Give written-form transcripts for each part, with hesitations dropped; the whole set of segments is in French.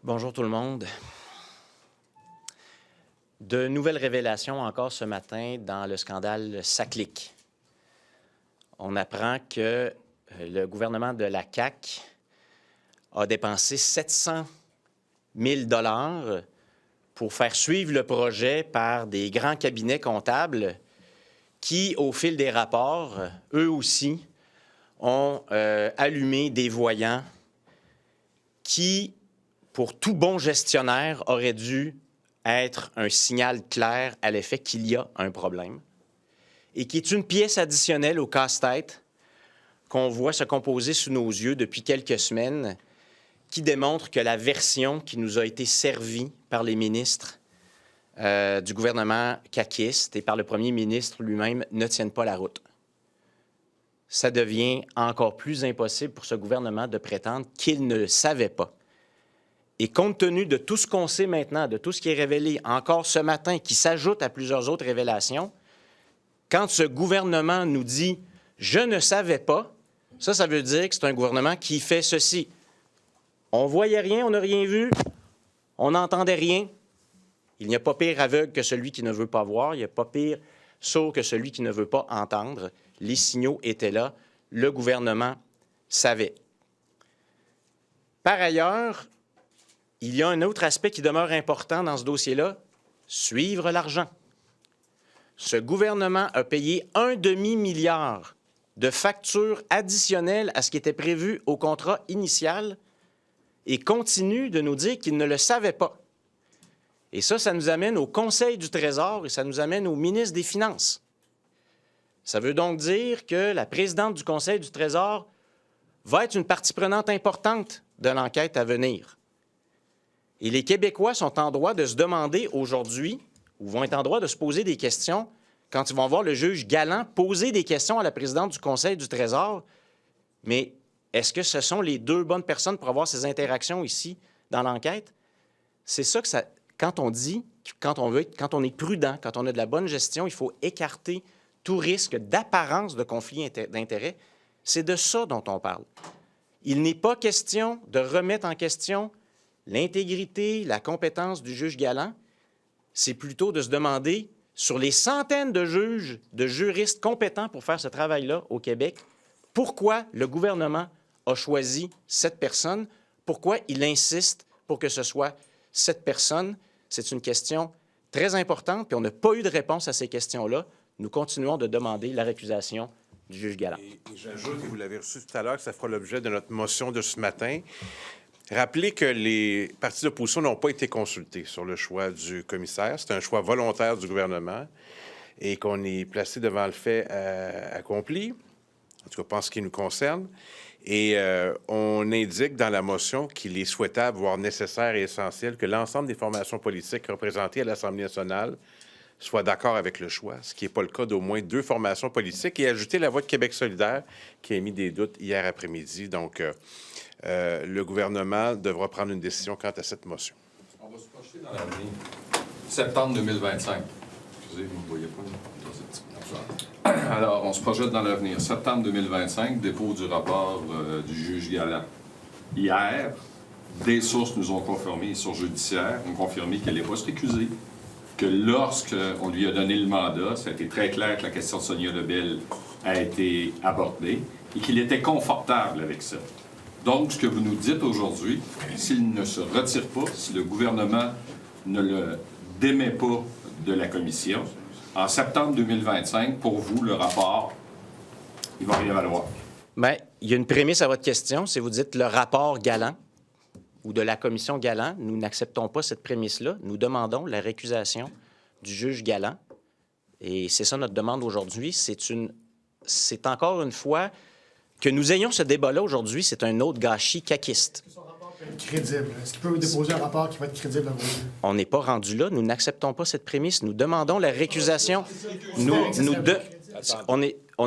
Bonjour tout le monde. De nouvelles révélations encore ce matin dans le scandale SACLIC. On apprend que le gouvernement de la CAQ a dépensé 700 000 $ pour faire suivre le projet par des grands cabinets comptables qui, au fil des rapports, eux aussi, ont allumé des voyants qui, pour tout bon gestionnaire, aurait dû être un signal clair à l'effet qu'il y a un problème et qui est une pièce additionnelle au casse-tête qu'on voit se composer sous nos yeux depuis quelques semaines, qui démontre que la version qui nous a été servie par les ministres du gouvernement caquiste et par le premier ministre lui-même ne tiennent pas la route. Ça devient encore plus impossible pour ce gouvernement de prétendre qu'il ne le savait pas. Et compte tenu de tout ce qu'on sait maintenant, de tout ce qui est révélé encore ce matin, qui s'ajoute à plusieurs autres révélations, quand ce gouvernement nous dit « je ne savais pas », ça veut dire que c'est un gouvernement qui fait ceci. On ne voyait rien, on n'a rien vu, on n'entendait rien. Il n'y a pas pire aveugle que celui qui ne veut pas voir, il n'y a pas pire sourd que celui qui ne veut pas entendre. Les signaux étaient là, le gouvernement savait. Par ailleurs, il y a un autre aspect qui demeure important dans ce dossier-là, suivre l'argent. Ce gouvernement a payé 1 demi-milliard de factures additionnelles à ce qui était prévu au contrat initial et continue de nous dire qu'il ne le savait pas. Et ça nous amène au Conseil du Trésor et ça nous amène au ministre des Finances. Ça veut donc dire que la présidente du Conseil du Trésor va être une partie prenante importante de l'enquête à venir. Et les Québécois sont en droit de se demander aujourd'hui, ou vont être en droit de se poser des questions, quand ils vont voir le juge Galland poser des questions à la présidente du Conseil du Trésor. Mais est-ce que ce sont les deux bonnes personnes pour avoir ces interactions ici dans l'enquête? C'est ça que ça... Quand on dit, quand on est prudent, quand on a de la bonne gestion, il faut écarter tout risque d'apparence de conflit d'intérêts. C'est de ça dont on parle. Il n'est pas question de remettre en question l'intégrité, la compétence du juge Galland. C'est plutôt de se demander, sur les centaines de juges, de juristes compétents pour faire ce travail-là au Québec, pourquoi le gouvernement a choisi cette personne, pourquoi il insiste pour que ce soit cette personne. C'est une question très importante, puis on n'a pas eu de réponse à ces questions-là. Nous continuons de demander la récusation du juge Galland. Et j'ajoute, et vous l'avez reçu tout à l'heure, que ça fera l'objet de notre motion de ce matin. Rappelez que les partis d'opposition n'ont pas été consultés sur le choix du commissaire. C'est un choix volontaire du gouvernement et qu'on est placé devant le fait accompli, en tout cas, pas en ce qui nous concerne. Et on indique dans la motion qu'il est souhaitable, voire nécessaire et essentiel, que l'ensemble des formations politiques représentées à l'Assemblée nationale soient d'accord avec le choix, ce qui n'est pas le cas d'au moins 2 formations politiques, et ajouter la Voix de Québec solidaire, qui a émis des doutes hier après-midi. Donc, le gouvernement devra prendre une décision quant à cette motion. On va se projeter dans l'avenir. Septembre 2025. Excusez, vous ne me voyez pas dans cette petite affaire. Alors, on se projette dans l'avenir. Septembre 2025, dépôt du rapport du juge Galland. Hier, des sources nous ont confirmé, les sources judiciaires ont confirmé qu'elle n'est pas récusée, que lorsqu'on lui a donné le mandat, ça a été très clair que la question de Sonia Lebel a été abordée et qu'il était confortable avec ça. Donc, ce que vous nous dites aujourd'hui, s'il ne se retire pas, si le gouvernement ne le démet pas de la commission, en septembre 2025, pour vous, le rapport, il va rien valoir. Bien, il y a une prémisse à votre question. Si vous dites le rapport Galland ou de la commission Galland, nous n'acceptons pas cette prémisse-là. Nous demandons la récusation du juge Galland. Et c'est ça notre demande aujourd'hui. C'est encore une fois... Que nous ayons ce débat-là aujourd'hui, c'est un autre gâchis caquiste. Est-ce que son rapport peut être crédible? Est-ce qu'il peut déposer un rapport qui va être crédible à vos yeux? On n'est pas rendu là. Nous n'acceptons pas cette prémisse. Nous demandons la récusation. On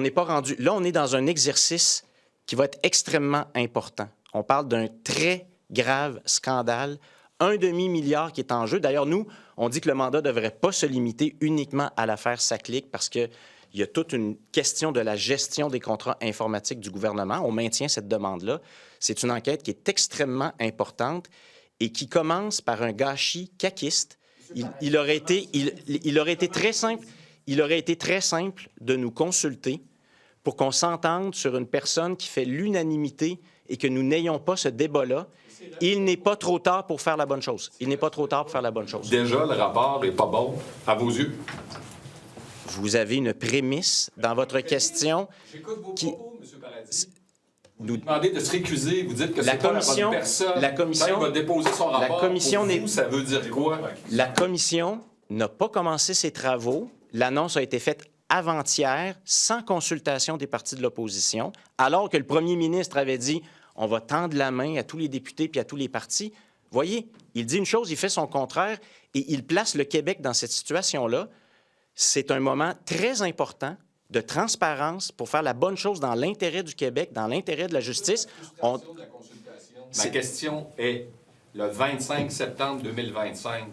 n'est pas rendu. Là, on est dans un exercice qui va être extrêmement important. On parle d'un très grave scandale. 1 demi-milliard qui est en jeu. D'ailleurs, nous, on dit que le mandat ne devrait pas se limiter uniquement à l'affaire SACLIC parce que il y a toute une question de la gestion des contrats informatiques du gouvernement. On maintient cette demande-là. C'est une enquête qui est extrêmement importante et qui commence par un gâchis caquiste, il aurait été très simple de nous consulter pour qu'on s'entende sur une personne qui fait l'unanimité et que nous n'ayons pas ce débat-là. Il n'est pas trop tard pour faire la bonne chose. Il n'est pas trop tard pour faire la bonne chose. Déjà, le rapport n'est pas bon, à vos yeux? Vous avez une prémisse dans votre question. J'écoute vos propos, M. Paradis. Nous Vous demandez de se récuser, vous dites que La c'est pas la commission- bonne personne. la commission- Quand il va déposer son la rapport, commission pour n'est- vous, ça veut dire quoi? La commission n'a pas commencé ses travaux. L'annonce a été faite avant-hier, sans consultation des partis de l'opposition, alors que le premier ministre avait dit « on va tendre la main à tous les députés puis à tous les partis ». Voyez, il dit une chose, il fait son contraire et il place le Québec dans cette situation-là. C'est un moment très important de transparence pour faire la bonne chose dans l'intérêt du Québec, dans l'intérêt de la justice. Ma question est, le 25 septembre 2025,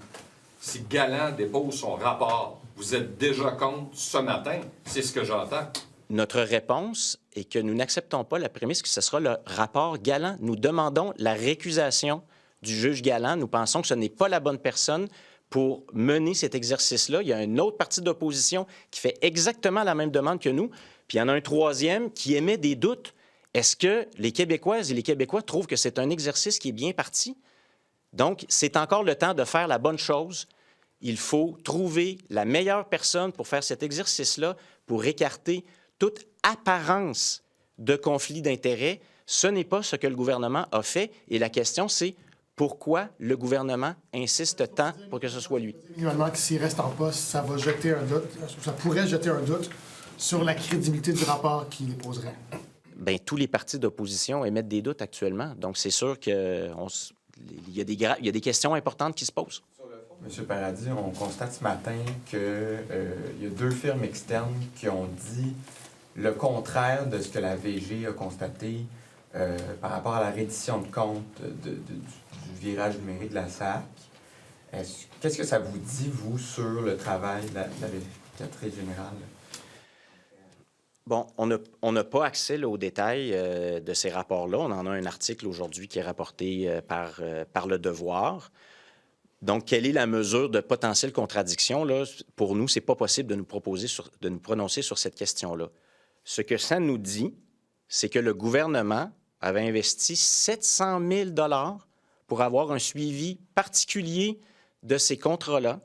si Galland dépose son rapport, vous êtes déjà contre ce matin? C'est ce que j'entends. Notre réponse est que nous n'acceptons pas la prémisse que ce sera le rapport Galland. Nous demandons la récusation du juge Galland. Nous pensons que ce n'est pas la bonne personne pour mener cet exercice-là. Il y a un autre parti d'opposition qui fait exactement la même demande que nous. Puis il y en a un troisième qui émet des doutes. Est-ce que les Québécoises et les Québécois trouvent que c'est un exercice qui est bien parti? Donc, c'est encore le temps de faire la bonne chose. Il faut trouver la meilleure personne pour faire cet exercice-là, pour écarter toute apparence de conflit d'intérêts. Ce n'est pas ce que le gouvernement a fait. Et la question, c'est pourquoi le gouvernement insiste tant pour que ce soit lui? Également que s'il reste en poste, ça va jeter un doute, ça pourrait jeter un doute sur la crédibilité du rapport qu'il déposerait. Bien, tous les partis d'opposition émettent des doutes actuellement. Donc, c'est sûr qu'il y a des questions importantes qui se posent. M. Paradis, on constate ce matin qu'il y a 2 firmes externes qui ont dit le contraire de ce que la VG a constaté par rapport à la reddition de comptes du virage numérique de la SAC. Qu'est-ce que ça vous dit, vous, sur le travail de la vérificatrice générale? Bon, on n'a pas accès là, aux détails de ces rapports-là. On en a un article aujourd'hui qui est rapporté par Le Devoir. Donc, quelle est la mesure de potentielle contradiction? Là? Pour nous, ce n'est pas possible de nous prononcer sur cette question-là. Ce que ça nous dit, c'est que le gouvernement avait investi 700 000 $ pour avoir un suivi particulier de ces contrats-là.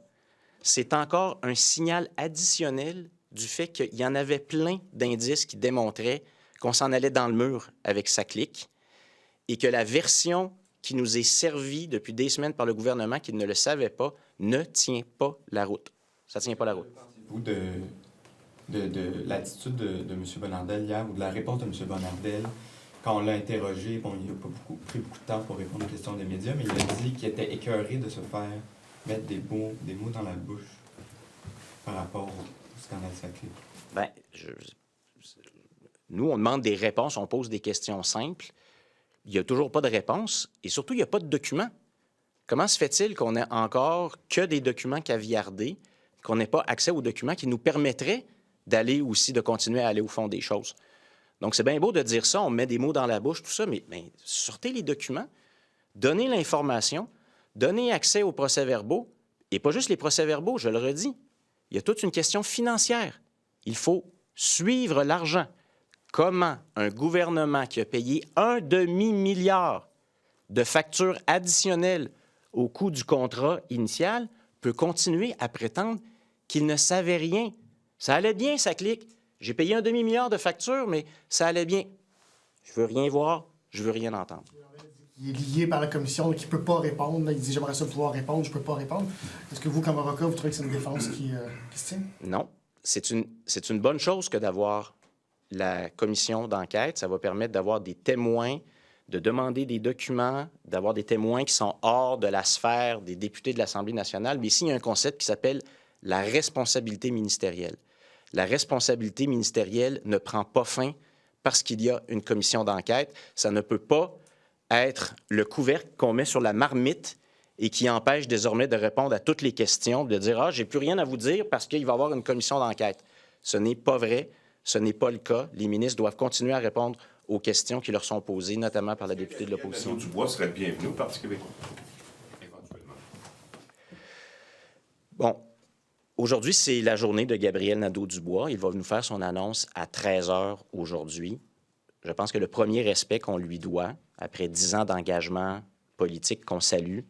C'est encore un signal additionnel du fait qu'il y en avait plein d'indices qui démontraient qu'on s'en allait dans le mur avec SACLIC et que la version qui nous est servie depuis des semaines par le gouvernement qui ne le savait pas ne tient pas la route. Ça ne tient pas la route. Vous, de l'attitude de M. Bonnardel hier ou de la réponse de M. Bonnardel, quand on l'a interrogé, bon, il n'a pas pris beaucoup de temps pour répondre aux questions des médias, mais il a dit qu'il était écœuré de se faire mettre des mots dans la bouche par rapport au scandale SACLIC. Bien, nous, on demande des réponses, on pose des questions simples. Il n'y a toujours pas de réponse et surtout, il n'y a pas de documents. Comment se fait-il qu'on n'ait encore que des documents caviardés, qu'on n'ait pas accès aux documents qui nous permettraient d'aller aussi, de continuer à aller au fond des choses? Donc, c'est bien beau de dire ça, on met des mots dans la bouche, tout ça, mais sortez les documents, donnez l'information, donnez accès aux procès-verbaux, et pas juste les procès-verbaux, je le redis. Il y a toute une question financière. Il faut suivre l'argent. Comment un gouvernement qui a payé 1,5 milliard de factures additionnelles au coût du contrat initial peut continuer à prétendre qu'il ne savait rien? Ça allait bien, SACLIC. J'ai payé 1,5 milliard de factures, mais ça allait bien. Je veux rien voir, je veux rien entendre. Il est lié par la commission, donc il ne peut pas répondre. Là, il dit « j'aimerais ça pouvoir répondre, je ne peux pas répondre ». Est-ce que vous, comme avocat, vous trouvez que c'est une défense qui se tient? Non. C'est une bonne chose que d'avoir la commission d'enquête. Ça va permettre d'avoir des témoins, de demander des documents, d'avoir des témoins qui sont hors de la sphère des députés de l'Assemblée nationale. Mais ici, il y a un concept qui s'appelle la responsabilité ministérielle. La responsabilité ministérielle ne prend pas fin parce qu'il y a une commission d'enquête. Ça ne peut pas être le couvercle qu'on met sur la marmite et qui empêche désormais de répondre à toutes les questions, de dire « Ah, j'ai plus rien à vous dire parce qu'il va y avoir une commission d'enquête ». Ce n'est pas vrai. Ce n'est pas le cas. Les ministres doivent continuer à répondre aux questions qui leur sont posées, notamment par la députée de l'opposition. Dubois serait bienvenu au Parti québécois. Bon, aujourd'hui, c'est la journée de Gabriel Nadeau-Dubois. Il va nous faire son annonce à 13h aujourd'hui. Je pense que le premier respect qu'on lui doit, après 10 ans d'engagement politique qu'on salue,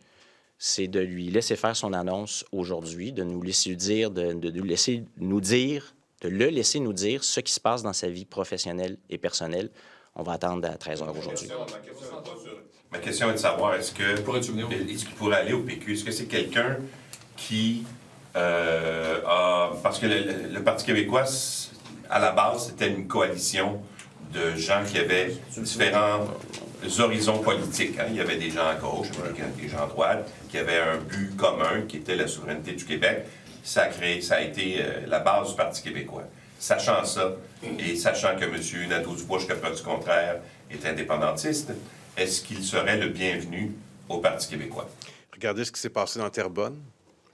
c'est de lui laisser faire son annonce aujourd'hui, de nous laisser dire, de le laisser nous dire ce qui se passe dans sa vie professionnelle et personnelle. On va attendre à 13h aujourd'hui. Ma question est de savoir, est-ce qu'il pourrait aller au PQ? Est-ce que c'est quelqu'un qui parce que le Parti québécois, à la base, c'était une coalition de gens qui avaient différents horizons politiques. Hein? Il y avait des gens à gauche, des gens à droite, qui avaient un but commun, qui était la souveraineté du Québec. Ça a été la base du Parti québécois. Sachant ça, et sachant que M. Nadeau-Dubois, jusqu'à preuve du contraire, est indépendantiste, est-ce qu'il serait le bienvenu au Parti québécois? Regardez ce qui s'est passé dans Terrebonne.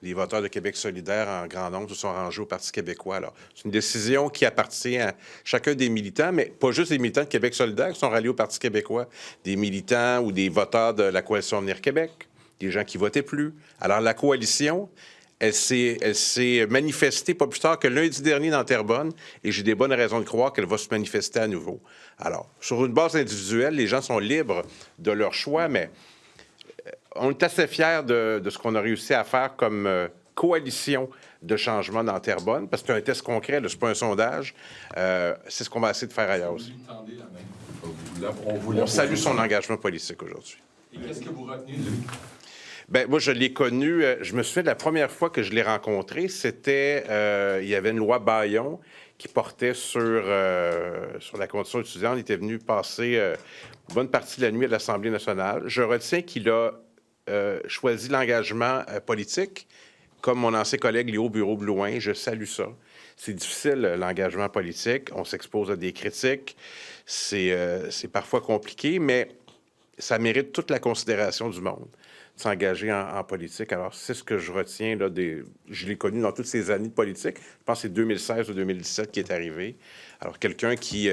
Les voteurs de Québec solidaire, en grand nombre, se sont rangés au Parti québécois. Alors, c'est une décision qui appartient à chacun des militants, mais pas juste les militants de Québec solidaire qui sont ralliés au Parti québécois, des militants ou des voteurs de la Coalition Avenir Québec, des gens qui votaient plus. Alors, la coalition, elle s'est manifestée pas plus tard que lundi dernier dans Terrebonne, et j'ai des bonnes raisons de croire qu'elle va se manifester à nouveau. Alors, sur une base individuelle, les gens sont libres de leur choix, mais on est assez fiers de ce qu'on a réussi à faire comme coalition de changement dans Terrebonne, parce que c'est un test concret, ce n'est pas un sondage. C'est ce qu'on va essayer de faire ailleurs aussi. On salue son engagement politique aujourd'hui. Et qu'est-ce que vous retenez de lui? Bien, moi, je l'ai connu. Je me souviens de la première fois que je l'ai rencontré, c'était... il y avait une loi Bayon qui portait sur la condition étudiante. Il était venu passer une bonne partie de la nuit à l'Assemblée nationale. Je retiens qu'il a choisi l'engagement politique, comme mon ancien collègue Léo Bureau-Blouin. Je salue ça. C'est difficile, l'engagement politique. On s'expose à des critiques. C'est parfois compliqué, mais ça mérite toute la considération du monde, de s'engager en politique. Alors, c'est ce que je retiens. Là, je l'ai connu dans toutes ces années de politique. Je pense que c'est 2016 ou 2017 qui est arrivé. Alors, quelqu'un qui,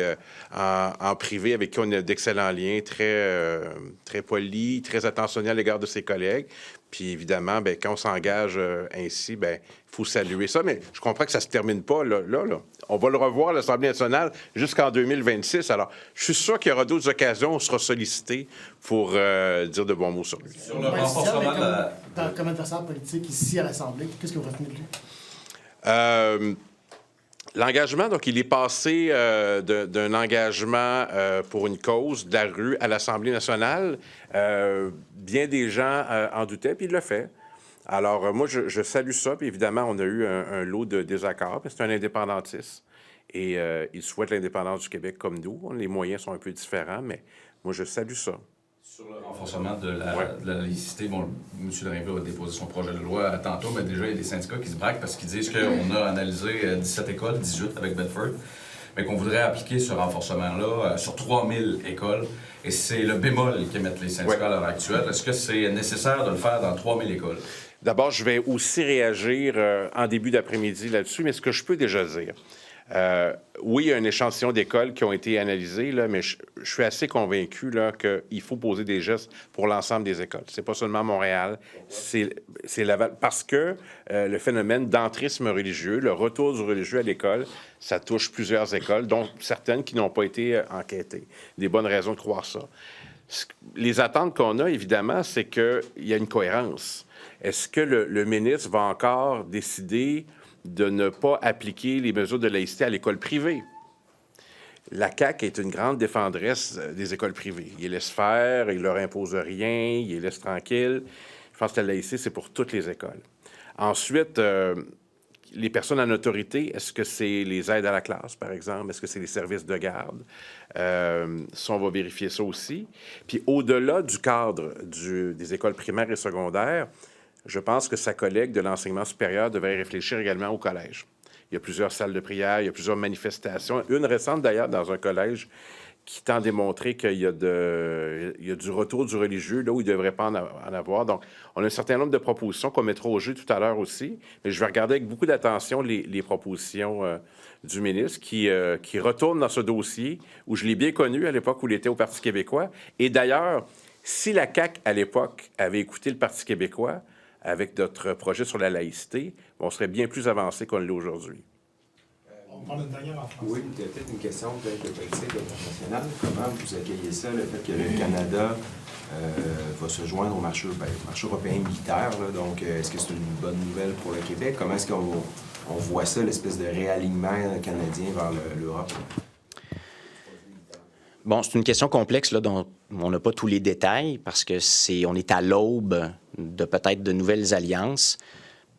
en privé, avec qui on a d'excellents liens, très poli, très attentionné à l'égard de ses collègues. Puis, évidemment, bien, quand on s'engage ainsi, bien, il faut saluer ça. Mais je comprends que ça ne se termine pas là. On va le revoir à l'Assemblée nationale jusqu'en 2026. Alors, je suis sûr qu'il y aura d'autres occasions où on sera sollicité pour dire de bons mots sur lui. Sur le renforcement de la... Comme adversaire politique ici à l'Assemblée, qu'est-ce que vous retenez de lui? L'engagement, donc, il est passé d'un engagement pour une cause de la rue à l'Assemblée nationale. Bien des gens en doutaient, puis il l'a fait. Alors, moi, je salue ça. Puis évidemment, on a eu un lot de désaccords. C'est un indépendantiste. Et il souhaite l'indépendance du Québec comme nous. Les moyens sont un peu différents, mais moi, je salue ça. Sur le renforcement de la laïcité, bon, M. Drainville a déposé son projet de loi tantôt, mais déjà, il y a des syndicats qui se braquent parce qu'ils disent qu'on a analysé 17 écoles, 18 avec Bedford, mais qu'on voudrait appliquer ce renforcement-là sur 3000 écoles. Et c'est le bémol qu'émettent les syndicats à l'heure actuelle. Est-ce que c'est nécessaire de le faire dans 3000 écoles? D'abord, je vais aussi réagir en début d'après-midi là-dessus, mais ce que je peux déjà dire, oui, il y a un échantillon d'écoles qui ont été analysées, là, mais je suis assez convaincu qu'il faut poser des gestes pour l'ensemble des écoles. C'est pas seulement Montréal, c'est Laval. Parce que le phénomène d'entrisme religieux, le retour du religieux à l'école, ça touche plusieurs écoles, dont certaines qui n'ont pas été enquêtées. Des bonnes raisons de croire ça. Les attentes qu'on a, évidemment, c'est qu'il y a une cohérence. Est-ce que le ministre va encore décider de ne pas appliquer les mesures de laïcité à l'école privée? La CAQ est une grande défendresse des écoles privées. Il les laisse faire, il leur impose rien, il les laisse tranquilles. Je pense que la laïcité, c'est pour toutes les écoles. Ensuite, les personnes en autorité, est-ce que c'est les aides à la classe, par exemple? Est-ce que c'est les services de garde? Ça, on va vérifier ça aussi. Puis au-delà du cadre des écoles primaires et secondaires, je pense que sa collègue de l'enseignement supérieur devrait réfléchir également au collège. Il y a plusieurs salles de prière, il y a plusieurs manifestations. Une récente, d'ailleurs, dans un collège qui tend à démontrer qu'il y a du retour du religieux là où il ne devrait pas en avoir. Donc, on a un certain nombre de propositions qu'on mettra au jeu tout à l'heure aussi. Mais je vais regarder avec beaucoup d'attention les propositions du ministre qui retourne dans ce dossier où je l'ai bien connu à l'époque où il était au Parti québécois. Et d'ailleurs, si la CAQ, à l'époque, avait écouté le Parti québécois, avec notre projet sur la laïcité, on serait bien plus avancé qu'on l'est aujourd'hui. On parle d'une dernière en France. Oui, peut-être une question peut-être politique internationale. Comment vous accueillez ça, le fait que le Canada va se joindre au marché européen militaire? Là, donc, est-ce que c'est une bonne nouvelle pour le Québec? Comment est-ce qu'on voit ça, l'espèce de réalignement canadien vers l'Europe? Bon, c'est une question complexe là, dont on n'a pas tous les détails parce que on est à l'aube de peut-être de nouvelles alliances.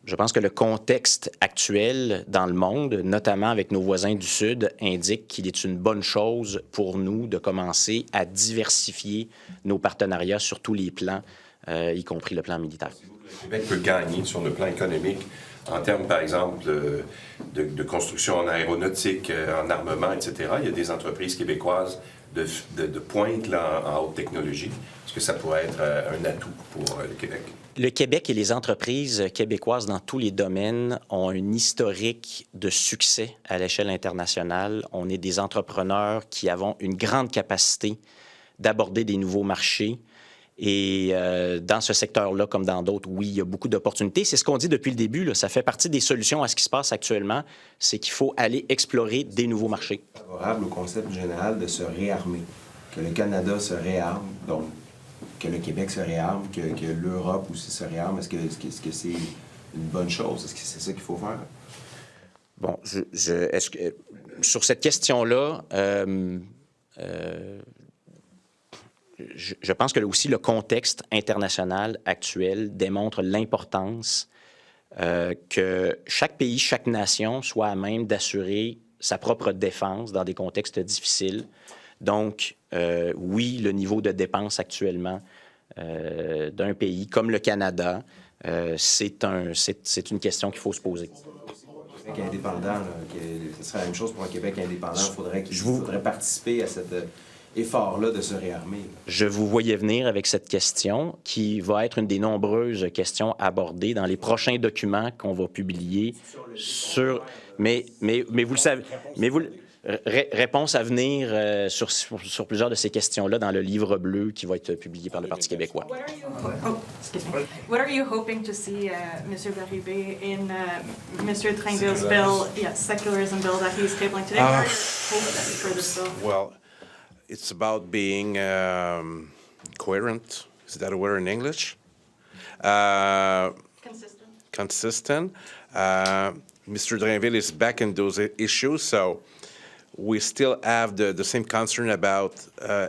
Je pense que le contexte actuel dans le monde, notamment avec nos voisins du Sud, indique qu'il est une bonne chose pour nous de commencer à diversifier nos partenariats sur tous les plans, y compris le plan militaire. Le Québec peut gagner sur le plan économique en termes, par exemple, de construction en aéronautique, en armement, etc. Il y a des entreprises québécoises de pointe là, en haute technologie. Est-ce que ça pourrait être un atout pour le Québec? Le Québec et les entreprises québécoises dans tous les domaines ont un historique de succès à l'échelle internationale. On est des entrepreneurs qui avons une grande capacité d'aborder des nouveaux marchés. Et dans ce secteur-là, comme dans d'autres, oui, il y a beaucoup d'opportunités. C'est ce qu'on dit depuis le début, là. Ça fait partie des solutions à ce qui se passe actuellement, c'est qu'il faut aller explorer des nouveaux marchés. Favorable au concept général de se réarmer, que le Canada se réarme, donc que le Québec se réarme, que l'Europe aussi se réarme. Est-ce que c'est une bonne chose? Est-ce que c'est ça qu'il faut faire? Bon, est-ce que, sur cette question-là, je pense que là aussi le contexte international actuel démontre l'importance que chaque pays, chaque nation soit à même d'assurer sa propre défense dans des contextes difficiles. Donc, oui, le niveau de dépenses actuellement d'un pays comme le Canada, c'est une question qu'il faut se poser. Le Québec indépendant, ce serait la même chose pour un Québec indépendant. Il faudrait participer à cet effort-là de se réarmer. Je vous voyais venir avec cette question qui va être une des nombreuses questions abordées dans les prochains documents qu'on va publier sur... Mais vous le savez... Réponse à venir sur plusieurs de ces questions-là dans le livre bleu qui va être publié par le Parti québécois. What are you hoping to see, Mr. Bérubé, in Mr. Trinville's bill, secularism bill that he's tabling today? What are your hopes for this bill? Well, it's about being coherent. Is that a word in English? Consistent. Mr. Drainville is back in those issues, so we still have the same concern about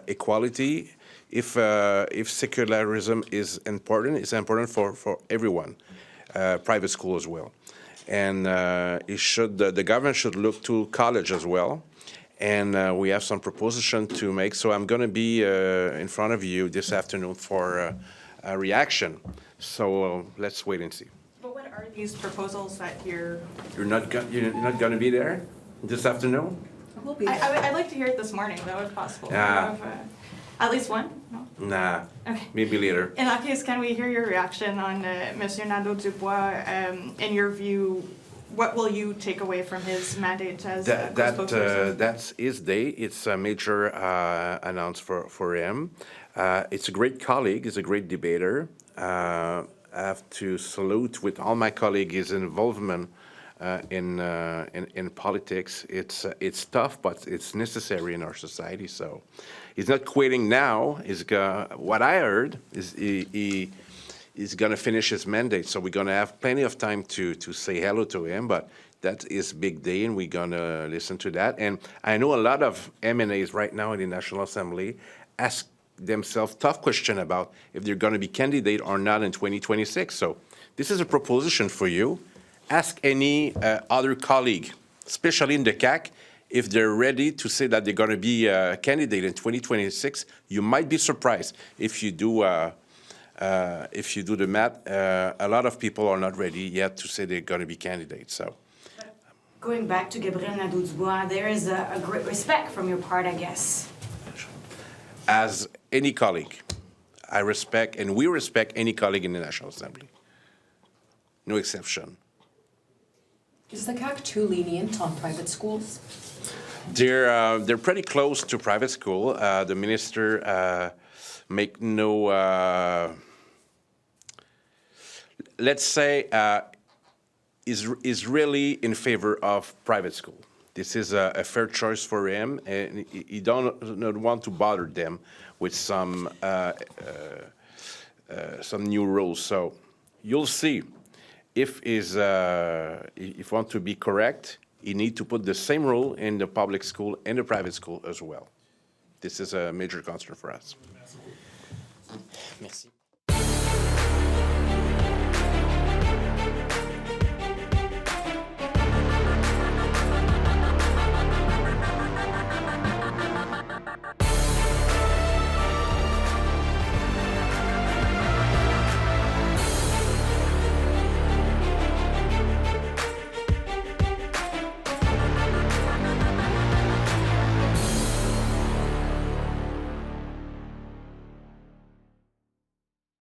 equality. If secularism is important, it's important for everyone, private school as well. And the government should look to college as well. And we have some proposition to make. So I'm going to be in front of you this afternoon for a reaction. So let's wait and see. But what are these proposals that you're You're not going to be there this afternoon? I'd like to hear it this morning, though, if possible. Yeah. At least one? No? Nah, Okay. maybe later. In that case, can we hear your reaction on Monsieur Nadeau-Dubois? In your view, what will you take away from his mandate as co-spokesperson? That's his day. It's a major announcement for him. It's a great colleague. He's a great debater. I have to salute with all my colleagues his involvement in politics. It's tough, but it's necessary in our society. So he's not quitting now. What I heard is he's going to finish his mandate. So we're going to have plenty of time to say hello to him. But that is big day, and we're going to listen to that. And I know a lot of MNAs right now in the National Assembly ask themselves tough question about if they're going to be candidate or not in 2026. So this is a proposition for you. Ask any other colleague, especially in the CAQ, if they're ready to say that they're going to be a candidate in 2026. You might be surprised if you do the math. A lot of people are not ready yet to say they're going to be candidates. So, going back to Gabriel Nadeau-Dubois, there is a great respect from your part, I guess. as any colleague, I respect and we respect any colleague in the National Assembly. No exception. Is the CAQ too lenient on private schools? They're pretty close to private school. The minister make no. let's say, is really in favor of private school. This is a fair choice for him, and he don't not want to bother them with some new rules. So you'll see if want to be correct, you need to put the same rule in the public school and the private school as well. This is a major concern for us. Merci.